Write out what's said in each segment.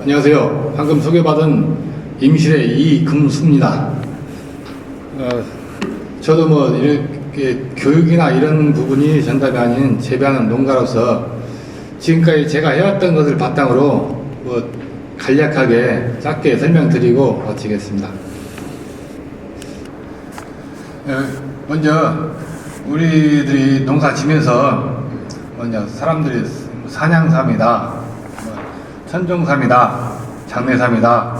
안녕하세요. 방금 소개받은 임실의 이금수입니다. 저도 뭐 이렇게 교육이나 이런 부분이 전담이 아닌 재배하는 농가로서 지금까지 제가 해왔던 것을 바탕으로 뭐 간략하게 짧게 설명드리고 마치겠습니다. 먼저 우리들이 농사 지면서 먼저 사람들이 산양삼이다, 천종삼이다, 장내삼이다,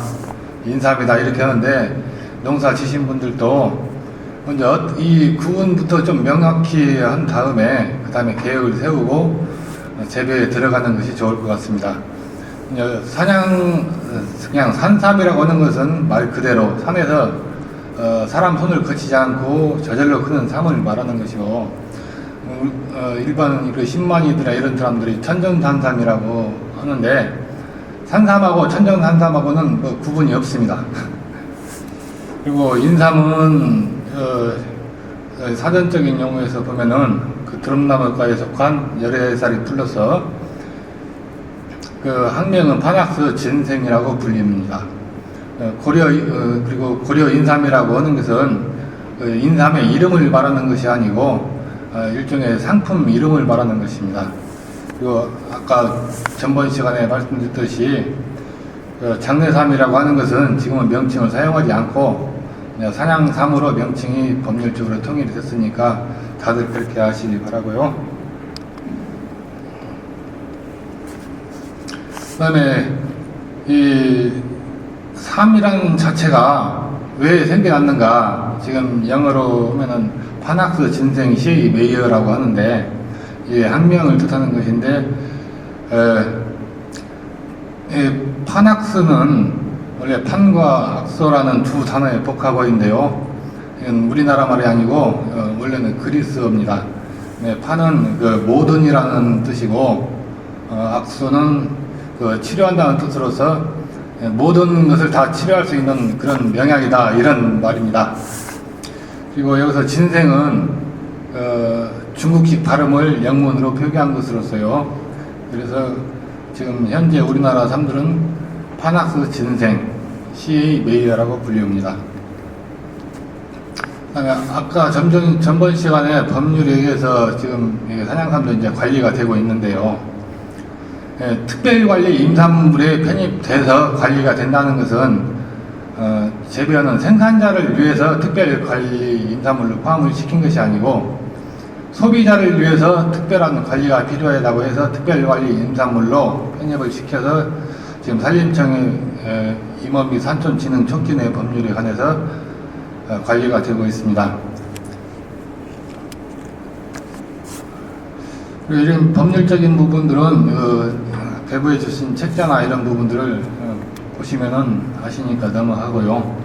인삼이다 이렇게 하는데, 농사 지신 분들도 먼저 이 구분부터 좀 명확히 한 다음에 그 다음에 계획을 세우고 재배에 들어가는 것이 좋을 것 같습니다. 그냥 산삼이라고 하는 것은 말 그대로 산에서 사람 손을 거치지 않고 저절로 크는 삼을 말하는 것이고, 일반 신만이들이나 이런 사람들이 천정산삼이라고 하는데, 산삼하고 천정산삼하고는 뭐 구분이 없습니다. 그리고 인삼은 사전적인 용어에서 보면은 그 드럼나무과에 속한 11살이 풀러서 그 학명은 파낙스 진생이라고 불립니다. 그리고 고려 인삼이라고 하는 것은 인삼의 이름을 말하는 것이 아니고 일종의 상품 이름을 말하는 것입니다. 그리고 아까 전번 시간에 말씀드렸듯이 장내삼이라고 하는 것은 지금은 명칭을 사용하지 않고 산양삼으로 명칭이 법률적으로 통일이 됐으니까 다들 그렇게 하시기 바라고요. 그 다음에 이 삼이라는 자체가 왜 생겨났는가, 지금 영어로 하면은 파낙스 진생 시의 메이어라고 하는데, 이 학명을 뜻하는 것인데, 파낙스는 원래 판과 악소라는 두 단어의 복합어인데요. 이건 우리나라 말이 아니고 원래는 그리스어입니다. 판은 그 모든이라는 뜻이고, 악소는 그 치료한다는 뜻으로서 모든 것을 다 치료할 수 있는 그런 명약이다, 이런 말입니다. 그리고 여기서 진생은 중국식 발음을 영문으로 표기한 것으로서요. 그래서 지금 현재 우리나라 삼들은 파낙스 진생, CA 메이어라고 불립니다. 그다음에 아까 전번 시간에 법률에 의해서 지금 산양삼도 이제 관리가 되고 있는데요. 특별관리 임산물에 편입돼서 관리가 된다는 것은 재배하는 생산자를 위해서 특별관리 임산물로 포함을 시킨 것이 아니고, 소비자를 위해서 특별한 관리가 필요하다고 해서 특별관리 임산물로 편입을 시켜서 지금 산림청의 임업 및 산촌진흥 촉진 내 법률에 관해서 관리가 되고 있습니다. 그리고 이런 법률적인 부분들은 배부해 주신 책자나 이런 부분들을 보시면은 아시니까 넘어가고요.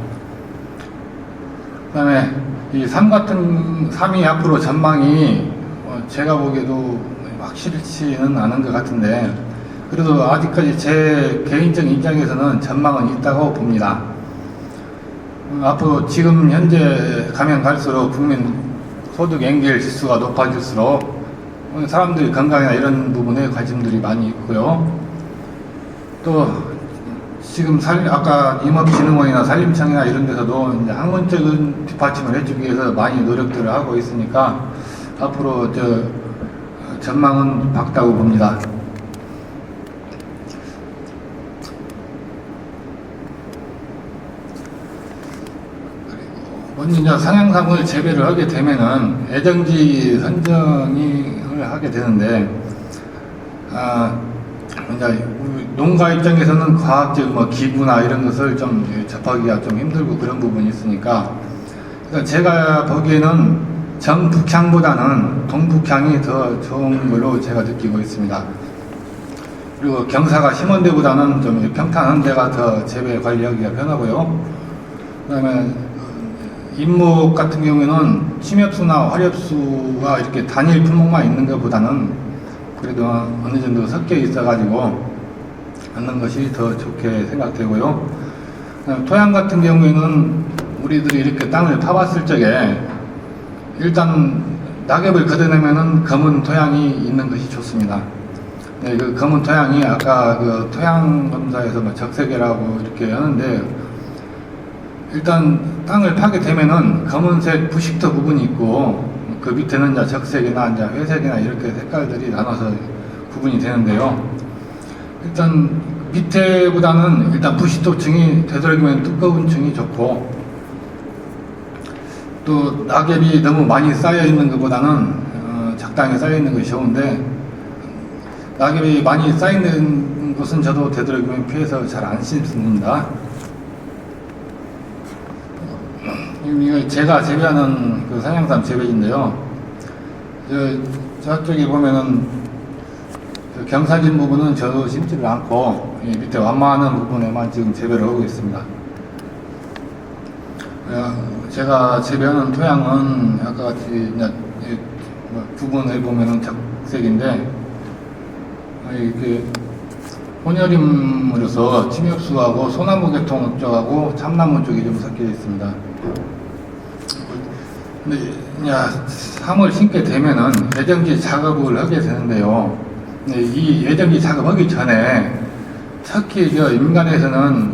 그 다음에 이 삼이 앞으로 전망이 제가 보기에도 확실치는 않은 것 같은데, 그래도 아직까지 제 개인적 입장에서는 전망은 있다고 봅니다. 앞으로 지금 현재 가면 갈수록 국민 소득 연결 지수가 높아질수록 사람들이 건강이나 이런 부분에 관심들이 많이 있고요. 또 지금 아까 임업진흥원이나 산림청이나 이런 데서도 이제 학문적인 뒷받침을 해주기 위해서 많이 노력들을 하고 있으니까 앞으로 전망은 밝다고 봅니다. 먼저 이제 산양삼을 재배를 하게 되면은 애정지 선정을 하게 되는데, 이제 농가 입장에서는 과학적 기구나 이런 것을 좀 접하기가 좀 힘들고 그런 부분이 있으니까, 제가 보기에는 정북향보다는 동북향이 더 좋은 걸로 제가 느끼고 있습니다. 그리고 경사가 심한 데보다는 좀 평탄한 데가 더 재배 관리하기가 편하고요. 그 다음에 잎목 같은 경우에는 침엽수나 화렵수가 이렇게 단일 품목만 있는 것보다는 그래도 어느 정도 섞여 있어가지고 하는 것이 더 좋게 생각되고요. 토양 같은 경우에는 우리들이 이렇게 땅을 파봤을 적에 일단 낙엽을 걷어내면은 검은 토양이 있는 것이 좋습니다. 네, 그 검은 토양이 아까 그 토양 검사에서 뭐 적색이라고 이렇게 하는데, 일단 땅을 파게 되면은 검은색 부식토 부분이 있고, 그 밑에는 이제 적색이나 이제 회색이나 이렇게 색깔들이 나눠서 구분이 되는데요. 일단 밑에보다는 일단 부식토층이 되도록이면 두꺼운 층이 좋고, 또 낙엽이 너무 많이 쌓여 있는 것보다는 적당히 쌓여 있는 것이 좋은데, 낙엽이 많이 쌓여 있는 곳은 저도 되도록이면 피해서 잘 안 심습니다. 이거 제가 재배하는 그 산양삼 재배지인데요. 저쪽에 보면은 경사진 부분은 저도 심지를 않고 밑에 완만한 부분에만 지금 재배를 하고 있습니다. 제가 재배하는 토양은 아까 같이 부분을 보면은 적색인데, 이렇게 혼혈임으로서 침엽수하고 소나무 계통 쪽하고 참나무 쪽이 좀 섞여 있습니다. 근데 3월 심게 되면은 예정지 작업을 하게 되는데요. 이 예정지 작업하기 전에 특히 인간에서는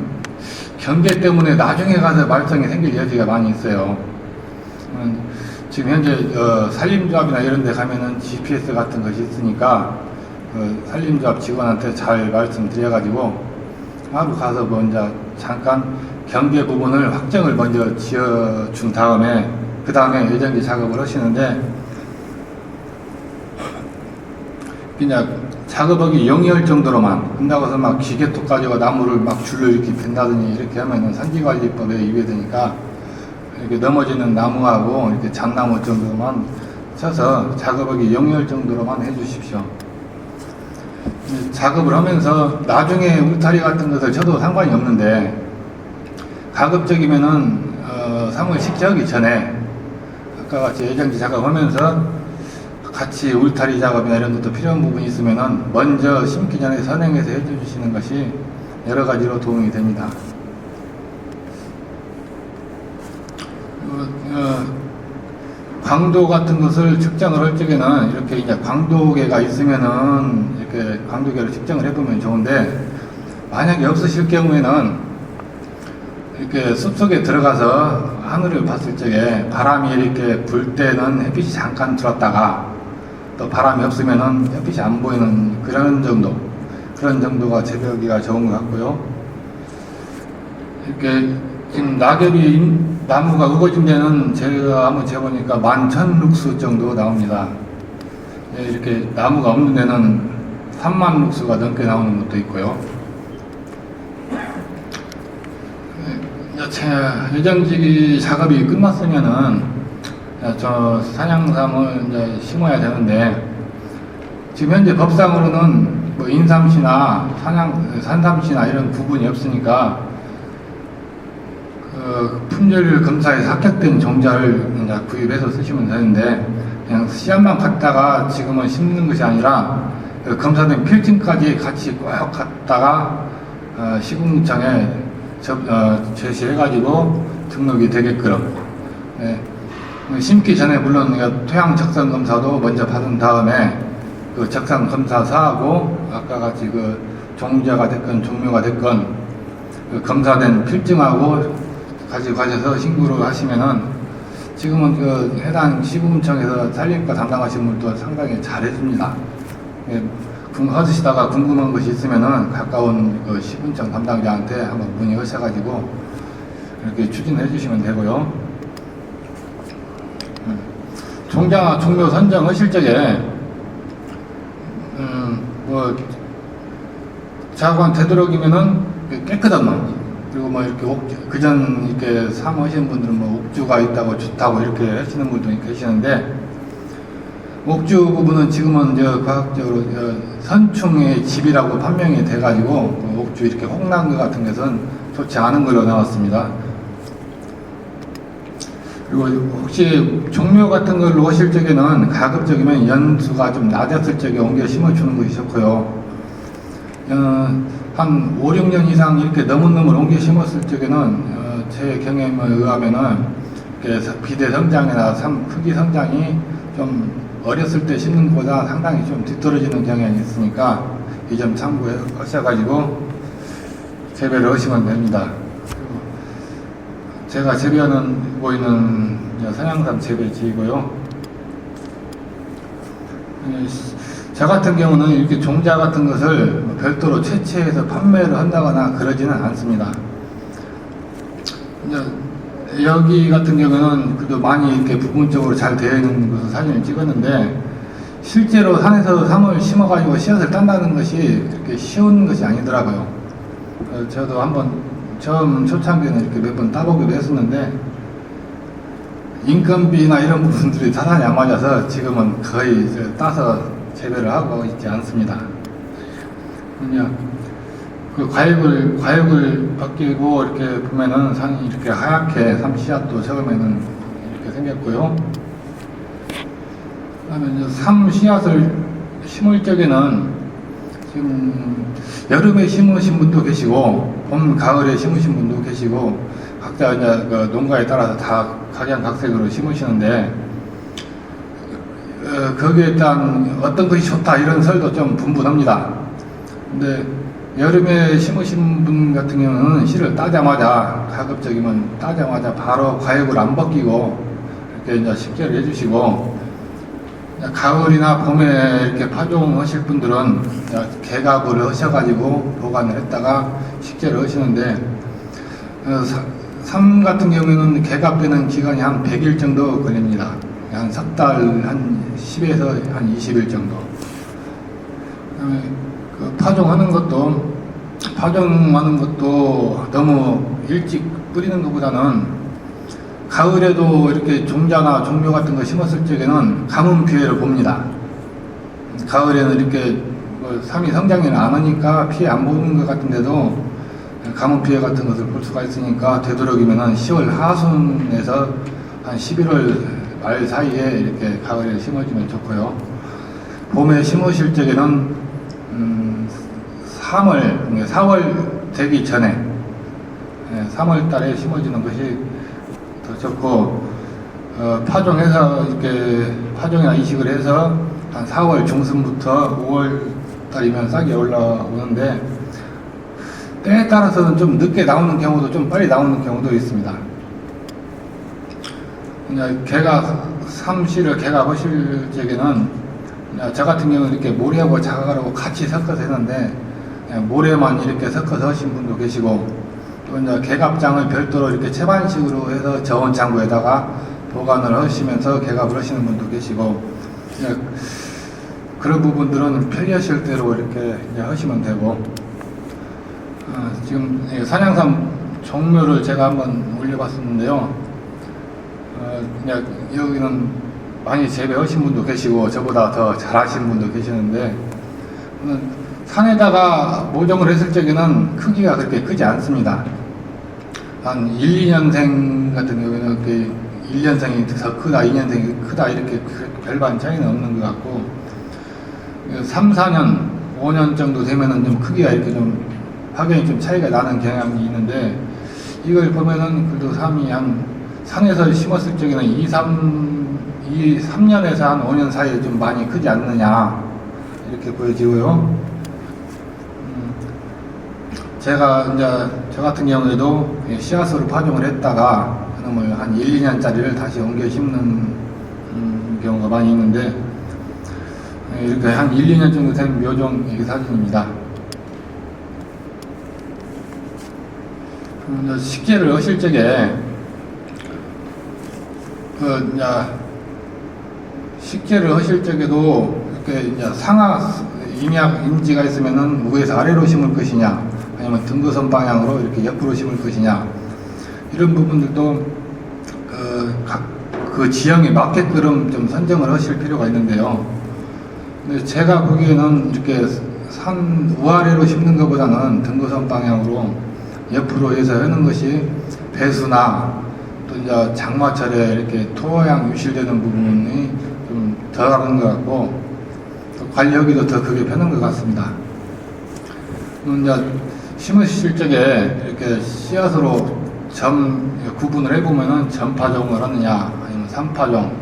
경계 때문에 나중에 가서 말썽이 생길 여지가 많이 있어요. 지금 현재 산림조합이나 이런 데 가면은 GPS 같은 것이 있으니까 산림조합 직원한테 잘 말씀드려가지고 하루 가서 먼저 잠깐 경계 부분을 확정을 먼저 지어준 다음에 그 다음에 예정지 작업을 하시는데, 그냥 작업하기 용이할 정도로만 한다고 해서 막 기계톱 가지고 나무를 막 줄로 이렇게 벤다더니 이렇게 하면은 산지관리법에 위배되니까 이렇게 넘어지는 나무하고 이렇게 잣나무 정도만 쳐서 작업하기 용이할 정도로만 해주십시오. 작업을 하면서 나중에 울타리 같은 것을 쳐도 상관이 없는데, 가급적이면은 3월 식재하기 전에 아까 같이 예정지 작업하면서 같이 울타리 작업이나 이런 것도 필요한 부분이 있으면은 먼저 심기 전에 선행해서 해주시는 것이 여러 가지로 도움이 됩니다. 광도 같은 것을 측정을 할 적에는 이렇게 이제 광도계가 있으면은 이렇게 광도계를 측정을 해보면 좋은데, 만약에 없으실 경우에는 이렇게 숲속에 들어가서 하늘을 봤을 적에 바람이 이렇게 불 때는 햇빛이 잠깐 들었다가 또 바람이 없으면은 햇빛이 안 보이는 그런 정도가 재배하기가 좋은 것 같고요. 이렇게 지금 나무가 우거진 데는 제가 한번 재보니까 11,000룩스 정도 나옵니다. 이렇게 나무가 없는 데는 3만 룩스가 넘게 나오는 것도 있고요. 예정지 작업이 끝났으면은 저 산양삼을 이제 심어야 되는데, 지금 현재 법상으로는 뭐 인삼시나 산삼시나 이런 구분이 없으니까 그 품질 검사에서 합격된 종자를 이제 구입해서 쓰시면 되는데, 그냥 시험만 갔다가 지금은 심는 것이 아니라 그 검사된 필증까지 같이 꼭 갖다가 시군청에 제시해가지고 등록이 되게끔. 심기 전에 물론 토양 적성 검사도 먼저 받은 다음에 그 적성 검사사하고 아까 같이 그 종자가 됐건 종묘가 됐건 그 검사된 필증하고 같이 가셔서 신고를 하시면은, 지금은 그 해당 시군청에서 산림과 담당하시는 분도 상당히 잘 해줍니다. 하시다가 궁금한 것이 있으면은 가까운 그 시군청 담당자한테 한번 문의하셔가지고 이렇게 추진해 주시면 되고요. 종자 종묘 선정하실 적에 뭐 자관 되도록이면은 깨끗한 놈, 그리고 뭐 이렇게 그전 이렇게 사모하시는 분들은 뭐 옥주가 있다고 좋다고 이렇게 하시는 분도 계시는데, 옥주 부분은 지금은 과학적으로 선충의 집이라고 판명이 돼가지고 옥주 이렇게 홍난 것 같은 것은 좋지 않은 걸로 나왔습니다. 그리고 혹시 종묘 같은 걸로 하실 적에는 가급적이면 연수가 좀 낮았을 적에 옮겨 심어주는 것이 좋고요. 한 5, 6년 이상 이렇게 넘은 놈을 옮겨 심었을 적에는 제 경험에 의하면은 비대 성장이나 크기 성장이 좀 어렸을 때 심는 것보다 상당히 좀 뒤떨어지는 경향이 있으니까 이 점 참고하셔가지고 재배를 하시면 됩니다. 제가 재배하고 있는 산양삼 재배지이고요. 저 같은 경우는 이렇게 종자 같은 것을 별도로 채취해서 판매를 한다거나 그러지는 않습니다. 여기 같은 경우는 그래도 많이 이렇게 부분적으로 잘 되어 있는 것을 사진을 찍었는데, 실제로 산에서 삼을 심어가지고 씨앗을 딴다는 것이 그렇게 쉬운 것이 아니더라고요. 저도 한번 처음 초창기에는 이렇게 몇 번 따보기도 했었는데, 인건비나 이런 부분들이 타산이 안 맞아서 지금은 거의 따서 재배를 하고 있지 않습니다. 그냥 그 과육을 벗기고 이렇게 보면은 산이 이렇게 하얗게 삼씨앗도 처음에는 이렇게 생겼고요. 그다음에 이제 삼씨앗을 심을 적에는 지금 여름에 심으신 분도 계시고 봄, 가을에 심으신 분도 계시고 각자 이제 그 농가에 따라서 다 각양각색으로 심으시는데, 거기에 따른 어떤 것이 좋다 이런 설도 좀 분분합니다. 근데 여름에 심으신 분 같은 경우는 씨를 따자마자, 가급적이면 따자마자 바로 과육을 안 벗기고 이렇게 이제 식재를 해주시고, 가을이나 봄에 이렇게 파종하실 분들은 개갑을 하셔가지고 보관을 했다가 식재를 하시는데, 삼 같은 경우에는 개갑되는 기간이 한 100일 정도 걸립니다. 한 석 달, 한 10에서 한 20일 정도. 그다음에 그 파종하는 것도 너무 일찍 뿌리는 것보다는 가을에도 이렇게 종자나 종묘 같은 거 심었을 적에는 가뭄 피해를 봅니다. 가을에는 이렇게 삼이 성장이 안 하니까 피해 안 보는 것 같은데도 가뭄 피해 같은 것을 볼 수가 있으니까 되도록이면 10월 하순에서 한 11월 말 사이에 이렇게 가을에 심어주면 좋고요. 봄에 심으실 적에는 4월 되기 전에 3월 달에 심어주는 것이 더 좋고, 파종해서 이렇게 파종이나 이식을 해서 한 4월 중순부터 5월 달이면 싹이 올라오는데, 때에 따라서는 좀 늦게 나오는 경우도 좀 빨리 나오는 경우도 있습니다. 삼씨를 개갑하실 적에는 저 같은 경우는 이렇게 모래하고 자갈하고 같이 섞어서 했는데, 모래만 이렇게 섞어서 하신 분도 계시고, 또 이제 개갑장을 별도로 이렇게 채반식으로 해서 저온 창고에다가 보관을 하시면서 개갑을 하시는 분도 계시고, 그런 부분들은 편리하실 대로 이렇게 이제 하시면 되고, 지금 산양삼 종묘를 제가 한번 올려봤었는데요. 여기는 많이 재배하신 분도 계시고 저보다 더 잘하신 분도 계시는데, 산에다가 모종을 했을 적에는 크기가 그렇게 크지 않습니다. 한 1, 2년생 같은 경우에는 1년생이 더 크다, 2년생이 크다 이렇게 별반 차이는 없는 것 같고, 3, 4년, 5년 정도 되면은 좀 크기가 이렇게 좀 확연히 좀 차이가 나는 경향이 있는데, 이걸 보면은 그래도 삼이 한 산에서 심었을 적에는 3년에서 한 5년 사이에 좀 많이 크지 않느냐 이렇게 보여지고요. 제가 이제 저 같은 경우에도 씨앗으로 파종을 했다가 그놈을 한 1, 2년짜리를 다시 옮겨 심는 경우가 많이 있는데, 이렇게 한 1, 2년 정도 된 묘종 사진입니다. 식재를 하실 적에 식재를 하실 적에도 이렇게 이제 상하 임지가 있으면은 위에서 아래로 심을 것이냐, 아니면 등거선 방향으로 이렇게 옆으로 심을 것이냐, 이런 부분들도 그 지형에 맞게끔 좀 선정을 하실 필요가 있는데요. 근데 제가 보기에는 이렇게 산 우아래로 심는 것보다는 등거선 방향으로 옆으로 해서 하는 것이 배수나 또 이제 장마철에 이렇게 토양 유실되는 부분이 좀 덜한 것 같고, 또 관리하기도 더 그게 편한 것 같습니다. 이제 심으실 적에 이렇게 씨앗으로 구분을 해보면은 전파종을 하느냐, 아니면 삼파종,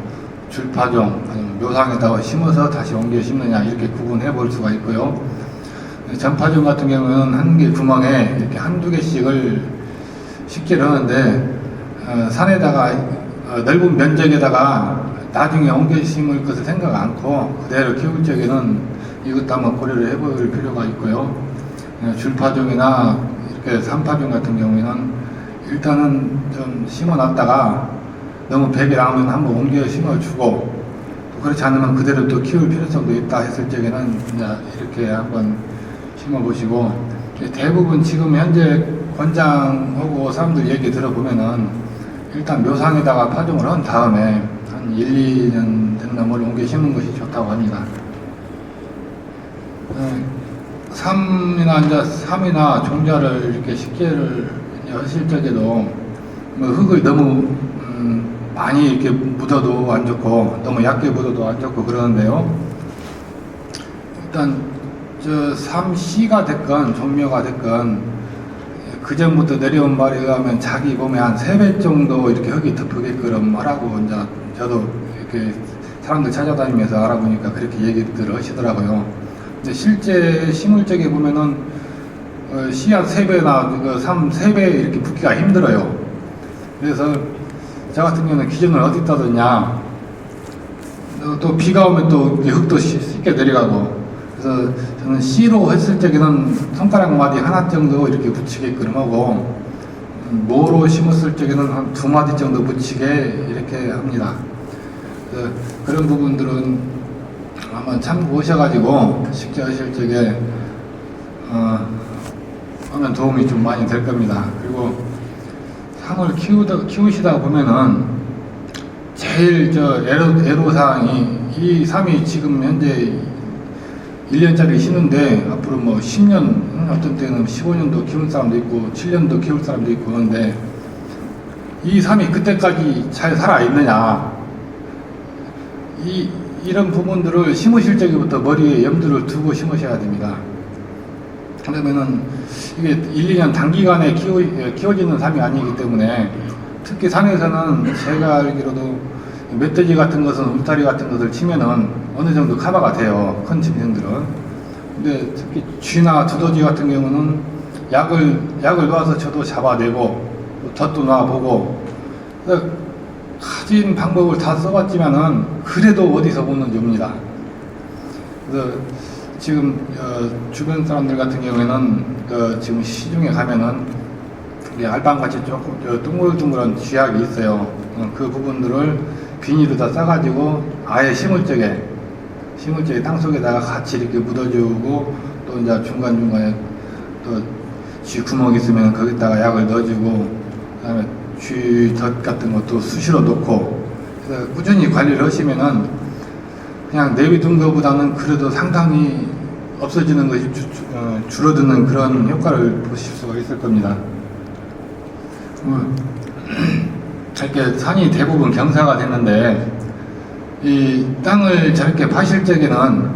줄파종, 아니면 묘상에다가 심어서 다시 옮겨 심느냐 이렇게 구분해 볼 수가 있고요. 전파종 같은 경우는 한 개 구멍에 이렇게 한두 개씩을 식재를 하는데 산에다가 넓은 면적에다가 나중에 옮겨 심을 것을 생각 않고 그대로 키울 적에는 이것도 한번 고려를 해볼 필요가 있고요. 줄파종이나 이렇게 산파종 같은 경우에는 일단은 좀 심어놨다가 너무 벽이 나오면 한번 옮겨 심어주고 또 그렇지 않으면 그대로 또 키울 필요성도 있다 했을 적에는 이제 이렇게 한번 심어보시고, 대부분 지금 현재 권장하고 사람들 얘기 들어보면은 일단 묘상에다가 파종을 한 다음에 한 1, 2년 된 나무를 옮겨 심는 것이 좋다고 합니다. 삼이나 종자를 이렇게 식재를 하실 적에도 뭐 흙을 너무 많이 이렇게 묻어도 안 좋고 너무 얕게 묻어도 안 좋고 그러는데요. 일단 저 삼씨가 됐건 종묘가 됐건 그 전부터 내려온 말에 의하면 자기 몸에 한 3배 정도 이렇게 흙이 덮으게끔 하라고 이제 저도 이렇게 사람들 찾아다니면서 알아보니까 그렇게 얘기들 하시더라고요. 근데 실제 심을 적에 보면은 씨앗 3배나 그 3배 이렇게 붓기가 힘들어요. 그래서 저 같은 경우는 기준을 어디다 뒀냐, 또 비가 오면 또 흙도 쉽게 내려가고, 그래서 저는 씨로 했을 적에는 손가락 마디 하나 정도 이렇게 붙이게끔 하고, 모로 심었을 적에는 한 2마디 정도 붙이게 이렇게 합니다. 그래서 그런 부분들은 한번 참고하셔가지고 식재 하실 적에 하면 도움이 좀 많이 될 겁니다. 그리고 상을 키우시다 보면은 제일 애로사항이 이 삼이 지금 현재 1년짜리 심는데 앞으로 뭐 10년, 어떤 때는 15년도 키울 사람도 있고 7년도 키울 사람도 있고 그런데 이 삼이 그때까지 잘 살아있느냐, 이런 부분들을 심으실 적부터 머리에 염두를 두고 심으셔야 됩니다. 그러면은 이게 1, 2년 단기간에 키워지는 삶이 아니기 때문에, 특히 산에서는 제가 알기로도 멧돼지 같은 것은, 울타리 같은 것을 치면은 어느 정도 커버가 돼요, 큰 짐승들은. 근데 특히 쥐나 두더지 같은 경우는 약을 놔서 저도 잡아내고 덫도 놔보고 가진 방법을 다 써봤지만은 그래도 어디서 보는지 옵니다. 그래서 지금 주변 사람들 같은 경우에는 지금 시중에 가면은 알밤같이 조금 둥글둥글한 쥐약이 있어요. 그 부분들을 비닐에다 싸가지고 아예 심을 적에 땅속에다가 같이 이렇게 묻어주고, 또 이제 중간중간에 또 쥐 구멍 있으면 거기다가 약을 넣어주고, 그다음에 쥐 덫 같은 것도 수시로 놓고, 그래서 꾸준히 관리를 하시면은 그냥 내비둔 것보다는 그래도 상당히 없어지는 것이 줄어드는 그런 효과를 보실 수가 있을 겁니다. 이렇게 산이 대부분 경사가 됐는데 이 땅을 저렇게 파실 적에는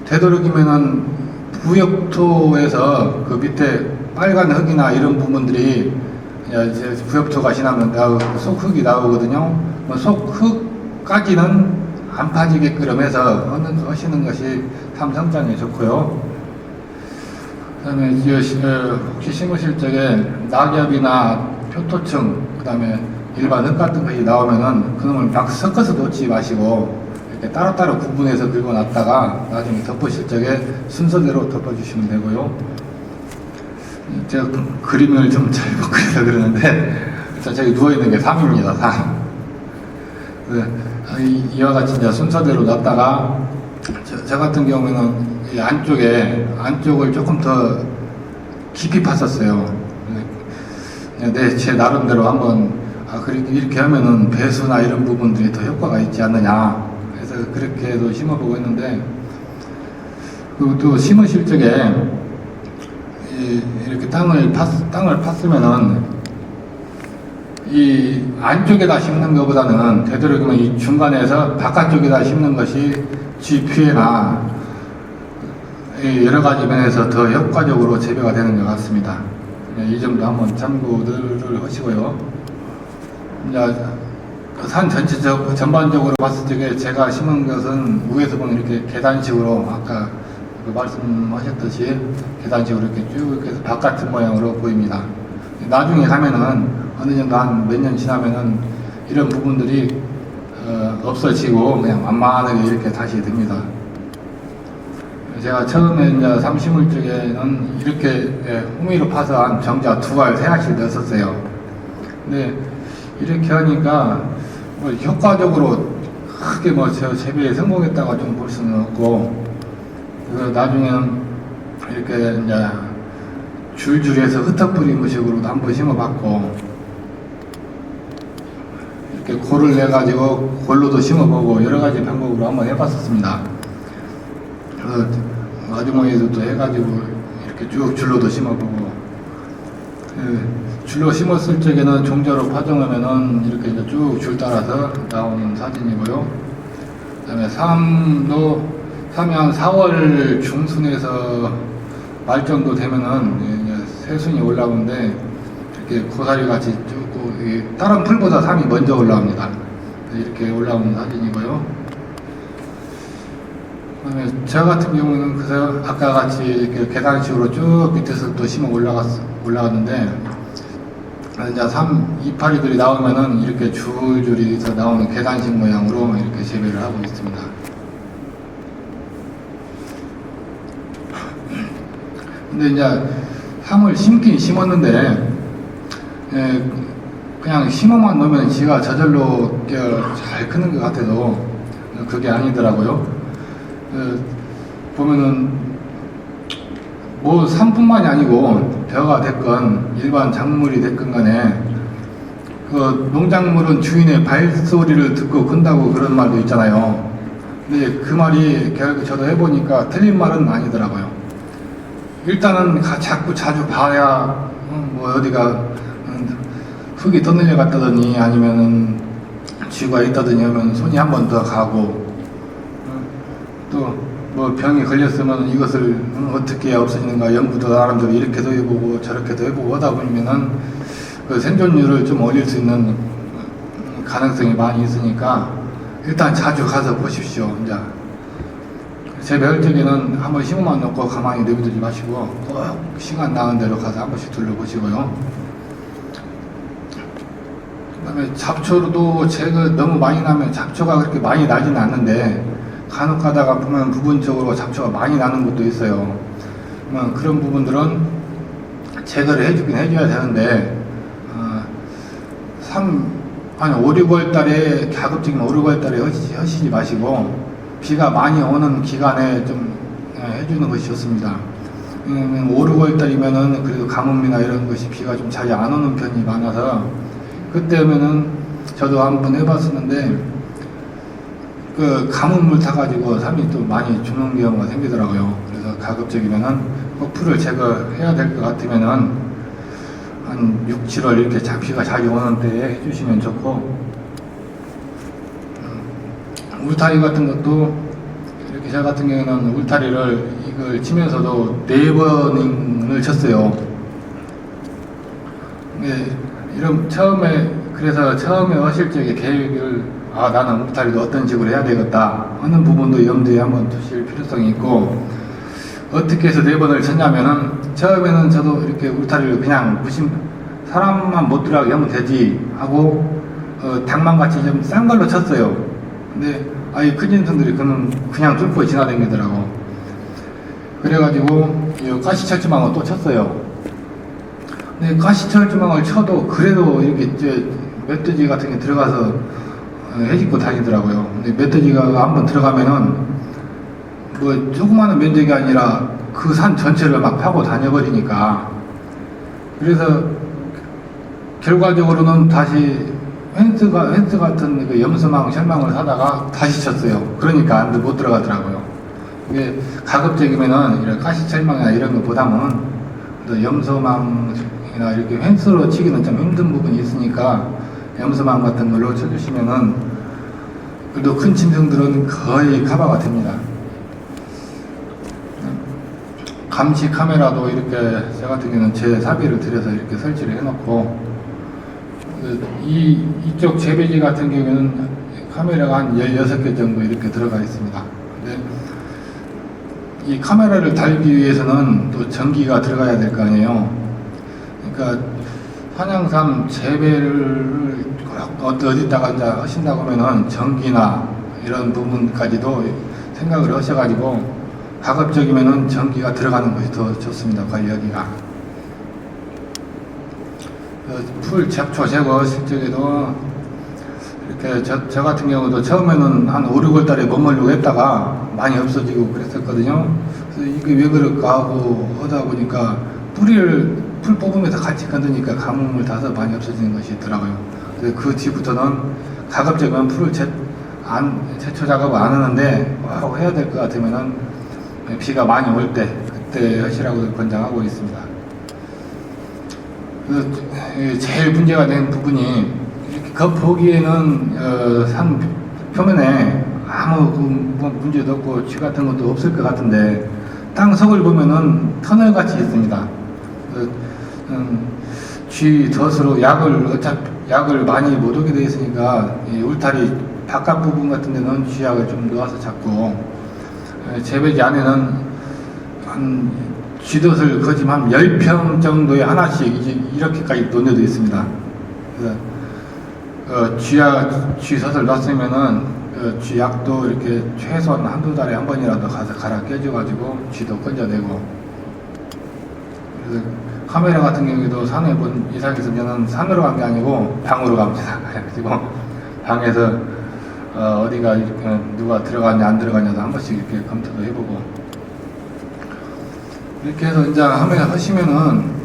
되도록이면은 부엽토에서 그 밑에 빨간 흙이나 이런 부분들이 부엽토가 지나면 속흙이 나오거든요. 속흙까지는 안 파지게끔 해서 하시는 것이 삶 성장에 좋고요. 그 다음에 혹시 심으실 적에 낙엽이나 표토층, 그 다음에 일반 흙 같은 것이 나오면은 그놈을 막 섞어서 놓지 마시고 이렇게 따로따로 구분해서 긁어놨다가 나중에 덮으실 적에 순서대로 덮어주시면 되고요. 제가 그림을 좀 잘 못 그려서 그러는데, 일단 저기 누워있는 게 삼입니다, 삼. 이와 같이 이제 순서대로 놨다가, 저 같은 경우에는 이 안쪽을 조금 더 깊이 팠었어요. 제 나름대로 한번, 이렇게 하면은 배수나 이런 부분들이 더 효과가 있지 않느냐. 그래서 그렇게도 심어보고 했는데, 그리고 또 심으실 적에, 이렇게 땅을 팠으면은, 이 안쪽에다 심는 것보다는 되도록이면 이 중간에서 바깥쪽에다 심는 것이 쥐 피해나 여러 가지 면에서 더 효과적으로 재배가 되는 것 같습니다. 이 점도 한번 참고를 하시고요. 이제 산 전반적으로 봤을 때 제가 심은 것은 위에서 보면 이렇게 계단식으로 아까 그 말씀하셨듯이 계단식으로 이렇게 쭉 이렇게 해서 바깥 모양으로 보입니다. 나중에 가면은 어느 정도 한 몇 년 지나면은 이런 부분들이 없어지고 그냥 완만하게 이렇게 다시 됩니다. 제가 처음에 이제 삼시물 쪽에는 이렇게 호미로 파서 한 정자 2알, 3알씩 넣었었어요. 근데 이렇게 하니까 뭐 효과적으로 크게 뭐 재배에 성공했다가 좀 볼 수는 없고, 그래서 나중에는 이렇게 이제 줄줄해서 흩어뿌린 무식으로도 한번 심어봤고, 이렇게 골을 내가지고 골로도 심어보고 여러 가지 방법으로 한번 해봤었습니다. 그래서 아주머니도 또 해가지고 이렇게 쭉 줄로도 심어보고, 줄로 심었을 적에는 종자로 파종하면은 이렇게 이제 쭉 줄 따라서 나오는 사진이고요. 그 다음에 삼이 한 4월 중순에서 말 정도 되면은 이제 새순이 올라오는데, 이렇게 고사리 같이 쭉 다른 풀보다 삼이 먼저 올라옵니다. 이렇게 올라오는 사진이고요. 그다음에 저 같은 경우는 그래서 아까 같이 이렇게 계단식으로 쭉 밑에서 또 심어 올라갔는데, 이제 이파리들이 나오면은 이렇게 줄줄이서 나오는 계단식 모양으로 이렇게 재배를 하고 있습니다. 근데 이제 삼을 심긴 심었는데, 그냥 심어만 놓으면 지가 저절로 잘 크는 것 같아도 그게 아니더라고요. 보면은 뭐 산뿐만이 아니고 벼가 됐건 일반 작물이 됐건 간에 그 농작물은 주인의 발소리를 듣고 큰다고 그런 말도 있잖아요. 근데 그 말이 결국 저도 해보니까 틀린 말은 아니더라고요. 일단은 자주 봐야 뭐 어디가 흙이 떠내려 갔다더니 아니면은 쥐가 있다더니 하면 손이 한 번 더 가고, 또 뭐 병이 걸렸으면 이것을 어떻게 해야 없어지는가 연구도 나름대로 이렇게도 해보고 저렇게도 해보고 하다 보면은 그 생존율을 좀 올릴 수 있는 가능성이 많이 있으니까 일단 자주 가서 보십시오. 이제 재배할 적에는 한번 심어만 놓고 가만히 내비두지 마시고 꼭 시간 나는 대로 가서 한 번씩 둘러보시고요. 그 다음에 잡초도 제가 너무 많이 나면, 잡초가 그렇게 많이 나지는 않는데 간혹 가다가 보면 부분적으로 잡초가 많이 나는 것도 있어요. 그런 부분들은 제거를 해주긴 해줘야 되는데, 한 5, 6월 달에, 가급적이면 5, 6월 달에 하시지 마시고 비가 많이 오는 기간에 좀 해주는 것이 좋습니다. 5, 6월 달이면은 그래도 가뭄이나 이런 것이 비가 좀 잘 안 오는 편이 많아서 그때 하면은 저도 한번 해봤었는데 그 가뭄을 타가지고 삼이 또 많이 죽는 경우가 생기더라고요. 그래서 가급적이면은 꼭 풀을 제거해야 될 것 같으면은 한 6, 7월 이렇게 비가 잘 오는 때에 해주시면 좋고, 울타리 같은 것도 이렇게 저 같은 경우는 울타리를 이걸 치면서도 4번을 쳤어요. 그래서 처음에 하실 적에 계획을 나는 울타리도 어떤 식으로 해야 되겠다 하는 부분도 염두에 한번 두실 필요성이 있고, 어떻게 해서 4번을 쳤냐면은 처음에는 저도 이렇게 울타리를 그냥 사람만 못 들어가게 하면 되지 하고 닭만같이 좀 싼 걸로 쳤어요. 근데 큰 인선들이 그냥 뚫고 지나다니더라고. 그래가지고 가시철조망을 또 쳤어요. 근데 가시철조망을 쳐도 그래도 이렇게 멧돼지 같은 게 들어가서 해집고 다니더라고요. 근데 멧돼지가 한번 들어가면은 뭐 조그마한 면적이 아니라 그 산 전체를 막 파고 다녀버리니까, 그래서 결과적으로는 다시 펜스 같은 그 염소망, 철망을 사다가 다시 쳤어요. 그러니까 못 들어가더라고요. 이게 가급적이면은 이런 가시철망이나 이런 것보다는 염소망이나 이렇게 펜스로 치기는 좀 힘든 부분이 있으니까 염소망 같은 걸로 쳐주시면은 그래도 큰 짐승들은 거의 커버가 됩니다. 감시 카메라도 이렇게 저 같은 경우는 제 사비를 들여서 이렇게 설치를 해놓고, 이쪽 재배지 같은 경우에는 카메라가 한 16개 정도 이렇게 들어가 있습니다. 근데 이 카메라를 달기 위해서는 또 전기가 들어가야 될 거 아니에요. 그러니까 한양삼 재배를 어디다가 이제 하신다고 하면은 전기나 이런 부분까지도 생각을 하셔가지고 가급적이면은 전기가 들어가는 것이 더 좋습니다. 관리하기가. 풀 잡초 제거 실적에도 이렇게 저 같은 경우도 처음에는 한 5, 6월 달에 머물려고 했다가 많이 없어지고 그랬었거든요. 그래서 이게 왜 그럴까 하고 하다 보니까 풀 뽑으면서 같이 건드니까 가뭄을 타서 많이 없어지는 것이 있더라고요. 그래서 그 뒤부터는 가급적이면 풀을 제초 작업을 안 하는데 꼭 해야 될 것 같으면은 비가 많이 올 때 그때 하시라고 권장하고 있습니다. 제일 문제가 된 부분이 이렇게 겉보기에는 산 표면에 아무 문제도 없고 쥐 같은 것도 없을 것 같은데 땅속을 보면은 터널 같이 있습니다. 쥐 덫으로 약을 많이 못 오게 되어 있으니까 이 울타리 바깥 부분 같은 데는 쥐약을 좀 넣어서 잡고 재배지 안에는 한 쥐덫을 거짐 한 10평 정도에 하나씩 이렇게까지 논에도 있습니다. 그래서 쥐덫을 놨으면은 쥐약도 이렇게 최소한 한두 달에 한 번이라도 가서 갈아 깨져가지고 쥐도 건져내고. 그래서 카메라 같은 경우에도 산에 본 이상이 있으면은 산으로 간 게 아니고 방으로 갑니다. 그래가지고 방에서 어디가 누가 들어가냐 안 들어가냐도 한 번씩 이렇게 검토도 해보고 이렇게 해서 이제 하시면은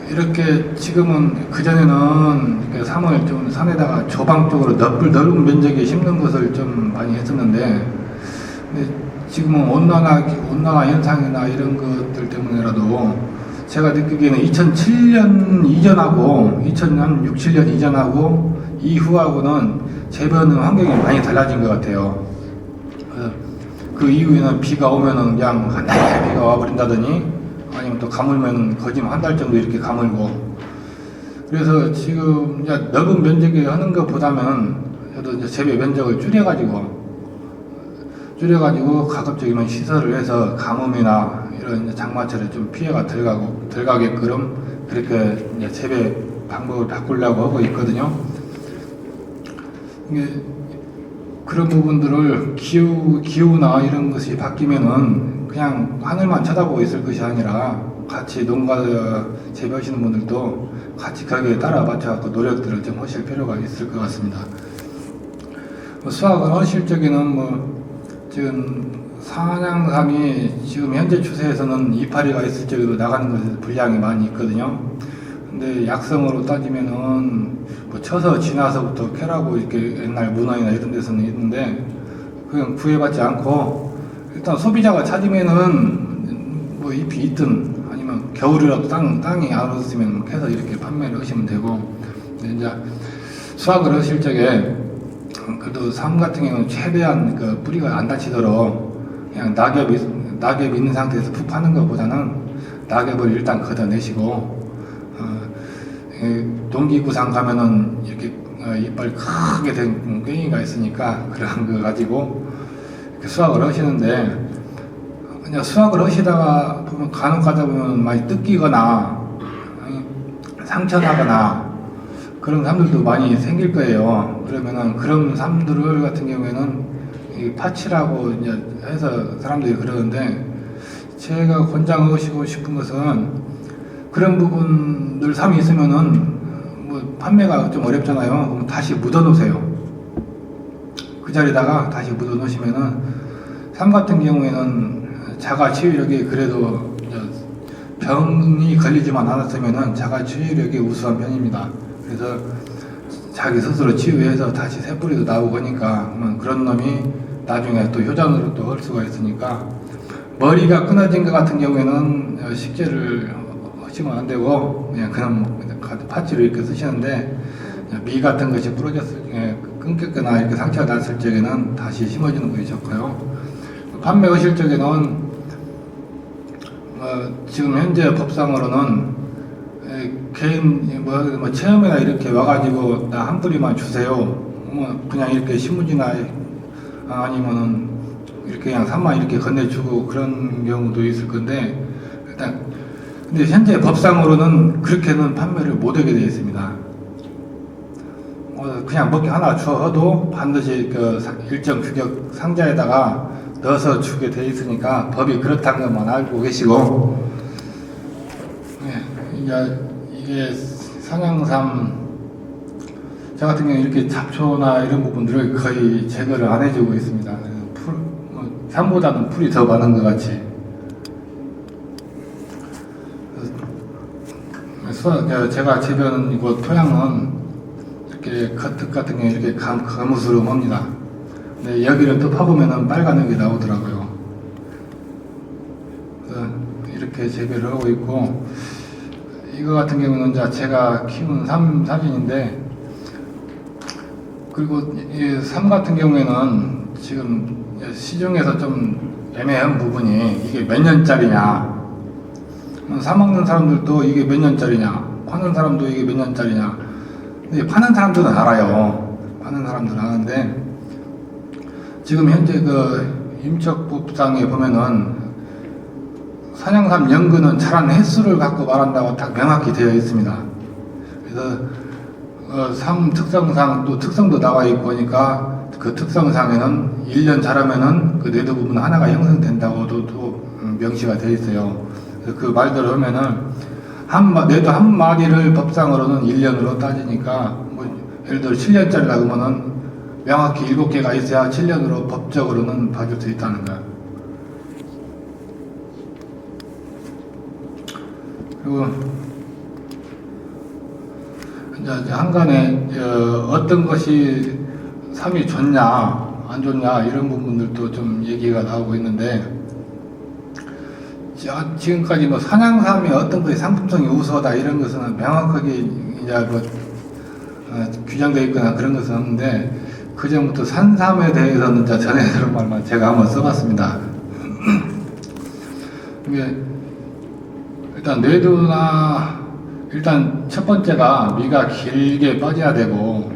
이렇게 지금은 그전에는 이렇게 삼을 좀 산에다가 조방 쪽으로 넓은 면적에 심는 것을 좀 많이 했었는데 근데 지금은 온난화 현상이나 이런 것들 때문에라도 제가 느끼기에는 2007년 이전하고 2006, 7년 이전하고 이후하고는 재배하는 환경이 많이 달라진 것 같아요. 그 이후에는 비가 오면은 그냥 한 달 비가 와버린다더니 아니면 또 가물면 거짓말 한 달 정도 이렇게 가물고 그래서 지금 이제 넓은 면적에 하는 것보다는 저도 이제 재배 면적을 줄여가지고 가급적이면 시설을 해서 가뭄이나 이런 장마철에 좀 피해가 덜가게끔 그렇게 이제 재배 방법을 바꾸려고 하고 있거든요. 이게 그런 부분들을 기후나 이런 것이 바뀌면은 그냥 하늘만 쳐다보고 있을 것이 아니라 같이 농가 재배하시는 분들도 같이 거기에 따라 맞춰서 노력들을 좀 하실 필요가 있을 것 같습니다. 수확을 하실 적에는 지금 산양삼이 지금 현재 추세에서는 이파리가 있을 적에도 나가는 것에 분량이 많이 있거든요. 근데 약성으로 따지면은 쳐서 지나서부터 캐라고 이렇게 옛날 문화이나 이런 데서는 있는데 그냥 구애받지 않고 일단 소비자가 찾으면은 잎이 있든 아니면 겨울이라도 땅이 안 없으면 캐서 이렇게 판매를 하시면 되고 이제 수확을 하실 적에 그래도 삶 같은 경우는 최대한 그 뿌리가 안 다치도록 그냥 낙엽 있는 상태에서 푹 파는 것보다는 낙엽을 일단 걷어내시고 동기구상 가면은 이렇게 이빨 크게 된 괭이가 있으니까 그런 거 가지고 이렇게 수확을 하시는데 그냥 수확을 하시다가 보면 간혹 가다 보면 많이 뜯기거나 상처나거나 그런 삶들도 많이 생길 거예요. 그러면은 그런 삶들 같은 경우에는 이 파치라고 이제 해서 사람들이 그러는데 제가 권장하시고 싶은 것은 그런 부분들 삶이 있으면은 판매가 좀 어렵잖아요. 그럼 다시 묻어 놓으세요. 그 자리에다가 다시 묻어 놓으시면은 삶 같은 경우에는 자가 치유력이 그래도 병이 걸리지만 않았으면은 자가 치유력이 우수한 편입니다. 그래서 자기 스스로 치유해서 다시 새뿌리도 나오고 하니까 그런 놈이 나중에 또 효자으로 또 할 수가 있으니까 머리가 끊어진 것 같은 경우에는 식재를 하시면 안 되고 그냥 파츠로 이렇게 쓰시는데 미 같은 것이 부러졌을 때 끊겼거나 이렇게 상처가 났을 적에는 다시 심어주는 것이 좋고요. 판매하실 적에는 지금 현재 법상으로는 개인 체험이나 이렇게 와가지고 나 한 뿌리만 주세요. 그냥 이렇게 신문지나 아니면은 이렇게 그냥 산만 이렇게 건네주고 그런 경우도 있을 건데, 일단 근데 현재 법상으로는 그렇게는 판매를 못하게 되어 있습니다. 그냥 먹기 하나 주어도 반드시 그 일정 규격 상자에다가 넣어서 주게 되어 있으니까 법이 그렇다는 것만 알고 계시고, 이게 산양삼 저 같은 경우는 이렇게 잡초나 이런 부분들을 거의 제거를 안 해주고 있습니다. 산보다는 풀이 더 많은 것 같이. 제가 재배하는 이곳 토양은 이렇게 겉흙 같은 게 이렇게 가무스름합니다. 근데 여기를 또 파보면은 빨간 흙이 나오더라고요. 그래서 이렇게 재배를 하고 있고, 이거 같은 경우는 이제 제가 키우는 삼 사진인데, 그리고 이 삼 같은 경우에는 지금 시중에서 좀 애매한 부분이 이게 몇 년짜리냐, 사 먹는 사람들도 이게 몇 년짜리냐, 파는 사람도 이게 몇 년짜리냐. 근데 파는 사람들은 알아요. 파는 사람들은 아는데, 지금 현재 그 임척법상에 보면은 산양삼 연근은 자란 횟수를 갖고 말한다고 딱 명확히 되어 있습니다. 그래서 삼 특성상 또 특성도 나와 있고 하니까 그 특성상에는 1년 자라면은 그 내두 부분 하나가 형성된다고도 또 명시가 되어 있어요. 그래서 그 말대로 하면은 내두 한 마디를 법상으로는 1년으로 따지니까, 뭐 예를 들어 7년짜리라고 하면은 명확히 7개가 있어야 7년으로 법적으로는 봐줄 수 있다는 거예요. 그리고 이제 한간에 어떤 것이 삼이 좋냐 안 좋냐 이런 부분들도 좀 얘기가 나오고 있는데, 지금까지 뭐 산양삼이 어떤 것이 상품성이 우수하다 이런 것은 명확하게 이제 뭐 규정되어 있거나 그런 것은 없는데, 그 전부터 산삼에 대해서는 이제 전에 들은 말만 제가 한번 써봤습니다. 이게 일단 뇌두나, 일단 첫 번째가 미가 길게 뻗어야 되고,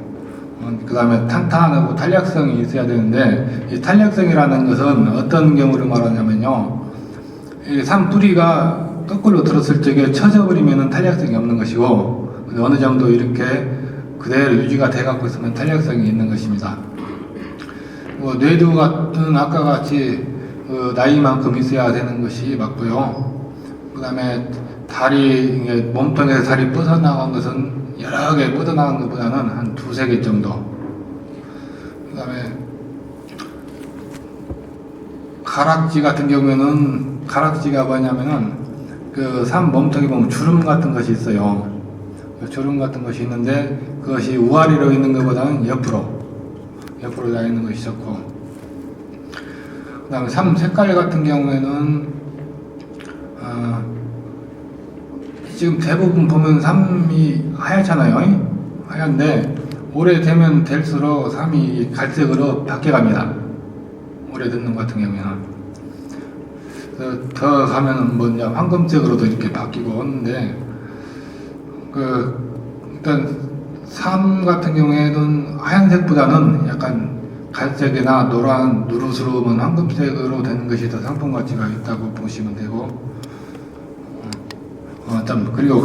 그 다음에 탄탄하고 탄력성이 있어야 되는데, 이 탄력성이라는 것은 어떤 경우를 말하냐면요, 이 산 뿌리가 거꾸로 들었을 적에 쳐져버리면 탄력성이 없는 것이고, 어느 정도 이렇게 그대로 유지가 돼 갖고 있으면 탄력성이 있는 것입니다. 뇌두 같은 아까 같이 나이만큼 있어야 되는 것이 맞고요. 그 다음에 다리, 몸통에서 다리 뻗어나간 것은 여러 개 뻗어나간 것보다는 한 2-3개 정도. 그 다음에 가락지 같은 경우에는, 가락지가 뭐냐면은 그 산 몸통에 보면 주름 같은 것이 있어요. 주름 같은 것이 있는데, 그것이 우아리로 있는 것보다는 옆으로 나 있는 것이 좋고, 그 다음에 삼 색깔 같은 경우에는 지금 대부분 보면 삼이 하얗잖아요. 하얀데 오래되면 될수록 삼이 갈색으로 바뀌어갑니다. 오래 듣는 것 같은 경우에는. 더 가면은 뭐 이제 황금색으로도 이렇게 바뀌고 하는데, 일단 삼 같은 경우에는 하얀색보다는 약간 갈색이나 노란 누르스름한 황금색으로 되는 것이 더 상품 가치가 있다고 보시면 되고, 그리고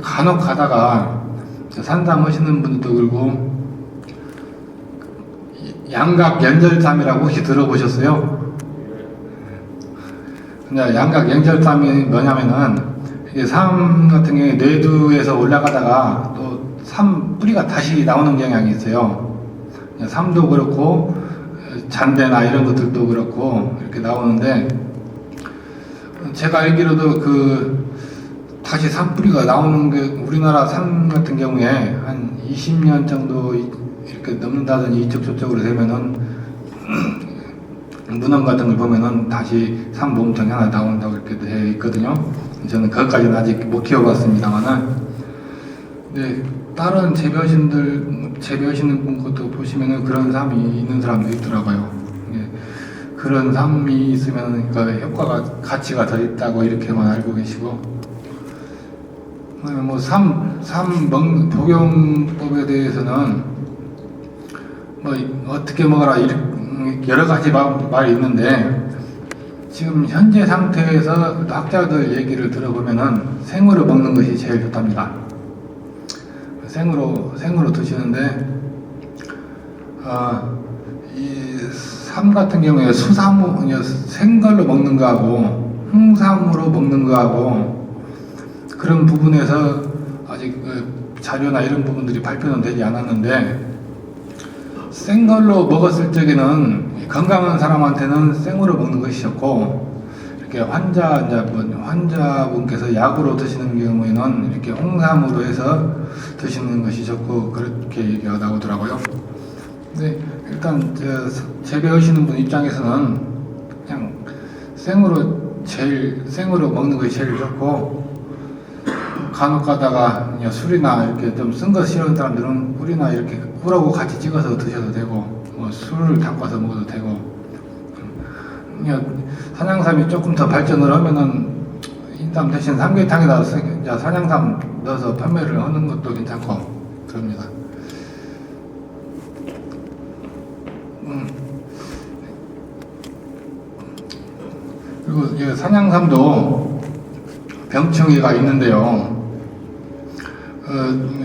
간혹 가다가 산삼 하시는 분들도 그러고, 양각 연절삼이라고 혹시 들어보셨어요? 근데 양각 연절삼이 뭐냐면은, 이게 삼 같은 경우에 뇌두에서 올라가다가 또 삼 뿌리가 다시 나오는 경향이 있어요. 삼도 그렇고 잔대나 이런 것들도 그렇고 이렇게 나오는데, 제가 알기로도 다시 산뿌리가 나오는 게 우리나라 산 같은 경우에 한 20년 정도 이렇게 넘는다든지 이쪽 저쪽으로 되면은 문헌 같은 걸 보면은 다시 산 몸통이 하나 나온다고 이렇게 되어 있거든요. 저는 그것까지는 아직 못 키워봤습니다만은, 근데 다른 재배하시는 분 것도 보시면은 그런 삶이 있는 사람도 있더라고요. 그런 삶이 있으면 그 효과가 가치가 더 있다고 이렇게만 알고 계시고, 뭐 복용법에 대해서는 뭐 어떻게 먹어라 이렇게 여러 가지 말이 있는데 지금 현재 상태에서 학자들 얘기를 들어보면은 생으로 먹는 것이 제일 좋답니다. 생으로 드시는데 이 삶 같은 경우에 생걸로 먹는 거하고 홍삼으로 먹는 거하고 그런 부분에서 아직 자료나 이런 부분들이 발표는 되지 않았는데 생걸로 먹었을 적에는 건강한 사람한테는 생으로 먹는 것이 좋고 이렇게 환자분께서 약으로 드시는 경우에는 이렇게 홍삼으로 해서 드시는 것이 좋고 그렇게 얘기가 나오더라고요. 근데 일단 재배하시는 분 입장에서는 그냥 생으로 먹는 것이 제일 좋고 간혹 가다가 그냥 술이나 이렇게 좀 쓴 거 싫어하는 사람들은 꿀이나 이렇게 꿀하고 같이 찍어서 드셔도 되고 술을 담가서 먹어도 되고 그냥 산양삼이 조금 더 발전을 하면은 인삼 대신 삼계탕에다 산양삼 넣어서 판매를 하는 것도 괜찮고 그럽니다. 그리고 산양삼도 병충해가 있는데요.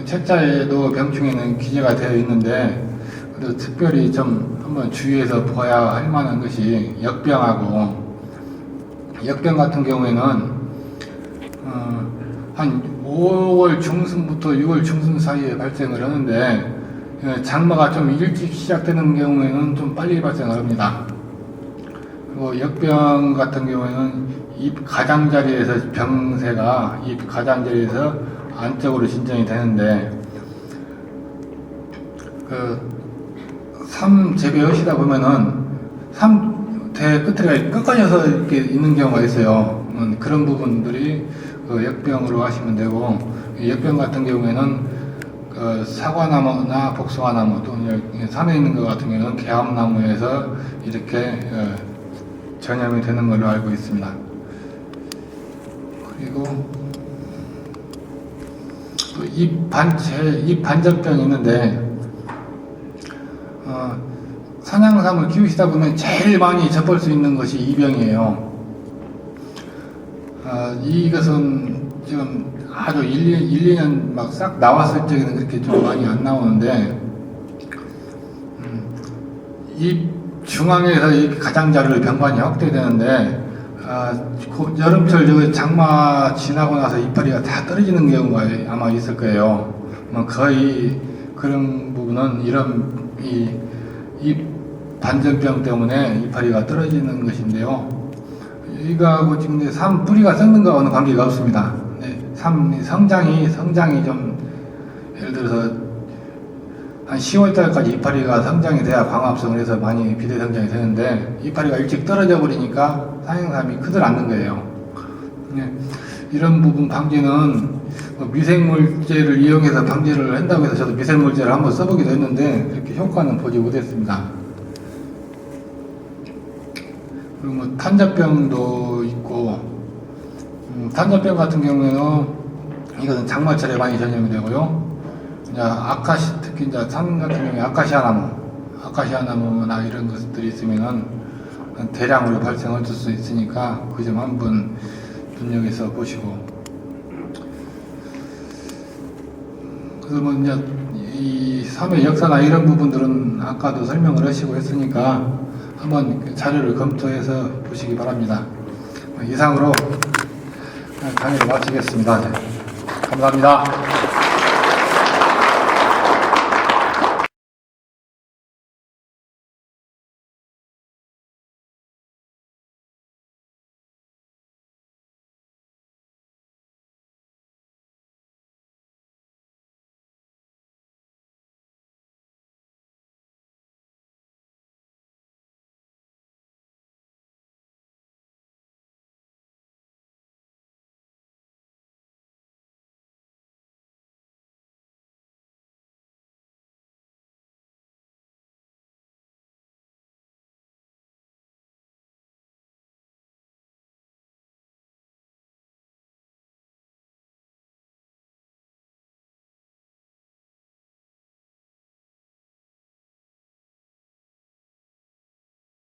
책자에도 병충해는 기재가 되어 있는데 그래도 특별히 좀 한번 주의해서 봐야 할 만한 것이 역병하고 역병 같은 경우에는 한 5월 중순부터 6월 중순 사이에 발생을 하는데 장마가 좀 일찍 시작되는 경우에는 좀 빨리 발생을 합니다. 그리고 역병 같은 경우에는 잎 가장자리에서 병세가 잎 가장자리에서 안쪽으로 진정이 되는데 삶 재배하시다 보면은 삶대 끝에 꺾어져서 이렇게 있는 경우가 있어요. 그런 부분들이 역병으로 하시면 되고 역병 같은 경우에는 사과나무나 복숭아나무 또 산에 있는 것 같은 경우는 개암나무에서 이렇게 전염이 되는 걸로 알고 있습니다. 그리고 잎 반전병이 있는데 산양삼을 키우시다 보면 제일 많이 접할 수 있는 것이 이 병이에요. 이것은 지금 아주 1, 2년 막 싹 나왔을 적에는 그렇게 좀 많이 안 나오는데 잎 중앙에서 이 가장자리로 병반이 확대되는데 여름철 장마 지나고 나서 이파리가 다 떨어지는 경우가 아마 있을 거예요. 거의 그런 부분은 이런 이 반전병 때문에 이파리가 떨어지는 것인데요. 이거하고 지금 삶 뿌리가 썩는 거와는 관계가 없습니다. 삶 성장이 좀 예를 들어서 한 10월달까지 이파리가 성장이 돼야 광합성을 해서 많이 비대 성장이 되는데 이파리가 일찍 떨어져 버리니까 산양삼이 크질 않는 거예요. 이런 부분 방지는 미생물제를 이용해서 방지를 한다고 해서 저도 미생물제를 한번 써보기도 했는데 이렇게 효과는 보지 못했습니다. 그리고 탄저병도 있고 탄저병 같은 경우에는 이것은 장마철에 많이 전염이 되고요. 특히 산 같은 경우에 아카시아나무나 이런 것들이 있으면은 대량으로 발생할 수 있으니까 그 점 한번 눈여겨서 보시고. 그래서 이 섬의 역사나 이런 부분들은 아까도 설명을 하시고 했으니까 한번 자료를 검토해서 보시기 바랍니다. 이상으로 강의를 마치겠습니다. 감사합니다.